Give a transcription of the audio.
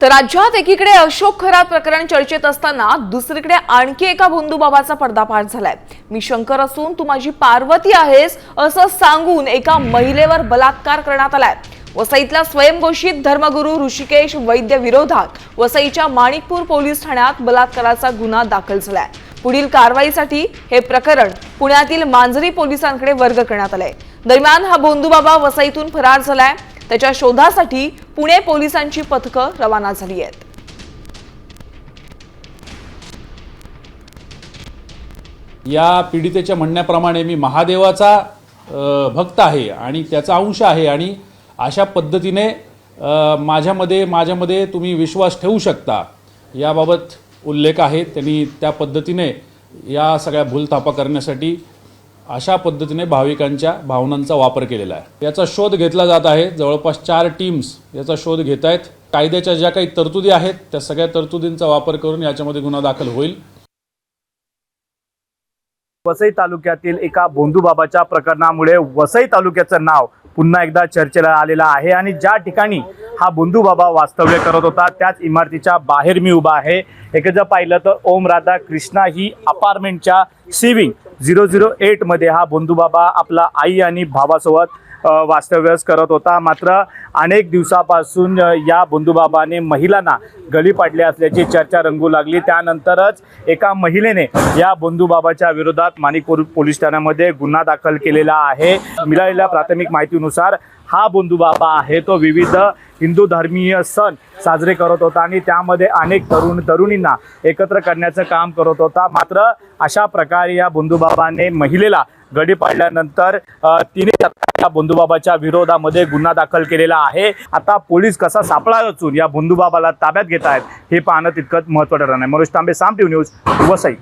तर राज्यात एकीकडे अशोक खरात प्रकरण चर्चेत असताना दुसरीकडे आणखी एका भोंदूबाबाचा पर्दाफाश झालाय। मी शंकर असून तू माझी पार्वती आहेस असं सांगून एका महिलेवर बलात्कार करण्यात आलाय। वसईतल्या स्वयंघोषित धर्मगुरू ऋषिकेश वैद्य विरोधात वसईच्या माणिकपूर पोलीस ठाण्यात बलात्काराचा गुन्हा दाखल झालाय। पुढील कारवाईसाठी हे प्रकरण पुण्यातील मांजरी पोलिसांकडे वर्ग करण्यात आलंय। दरम्यान हा भोंदूबाबा वसईतून फरार झालाय। त्याच्या शोधासाठी पुणे पोलिसांची पथकं रवाना झाली आहेत। या पीडितेच्या म्हणण्याप्रमाणे मी महादेवाचा भक्त आहे आणि त्याचा अंश आहे आणि अशा पद्धतीने माझ्यामध्ये तुम्ही विश्वास ठेवू शकता याबाबत उल्लेख आहे। त्यांनी त्या पद्धतीने या सगळ्या भूलथापा करण्यासाठी अशा पद्धतीने भाविकांच्या भावनांचा वापर केलेला आहे। याचा शोध घेतला जात आहे। जवळपास 4 टीम्स याचा शोध घेत आहेत। कायद्याच्या ज्या काही तरतुदी आहेत त्या सगळ्या तरतुदींचा वापर करून याच्यामध्ये गुन्हा दाखल होईल। वसई तालुक्यातील एका भोंदूबाबाच्या प्रकरणामुळे वसई तालुक्याचं नाव पुन्हा एकदा चर्चेला आलेलं आहे आणि ज्या ठिकाणी हा भोंदूबाबा वास्तव्य करत होता त्याच इमारतीच्या बाहेर मी उभा आहे। एक जर पाहिलं तर ओम राधा कृष्णा ही अपार्टमेंटच्या C-Wing 008 मध्ये हा भोंदूबाबा आपला आई आणि भावासोबत वास्तव्यास करत होता। मात्र अनेक दिवसापासून या भोंदूबाबाने महिलांना गळी पाडले असल्याची चर्चा रंगू लागली। त्यानंतरच एका महिलेने या भोंदूबाबाच्या विरोधात माणिकपूर पोलीस ठाण्यामध्ये गुन्हा दाखल केलेला आहे। मिळालेल्या प्राथमिक माहितीनुसार हा भोंदूबाबा आहे तो विविध हिंदू धर्मीय सण साजरे करत होता आणि त्यामध्ये अनेक तरुणींना एकत्र करण्याचं काम करत होता। मात्र अशा प्रकारे या भोंदूबाबाने महिलेला गडी पाडल्यानंतर तिने या भोंदूबाबाच्या विरोधामध्ये गुन्हा दाखल केलेला आहे। आता पोलीस कसा सापळा रचून या भोंदूबाबाला ताब्यात घेत आहेत हे पाहणं तितकंच महत्त्वाचं ठरणार आहे। मनोज तांबे, साम टीव्ही न्यूज, वसई।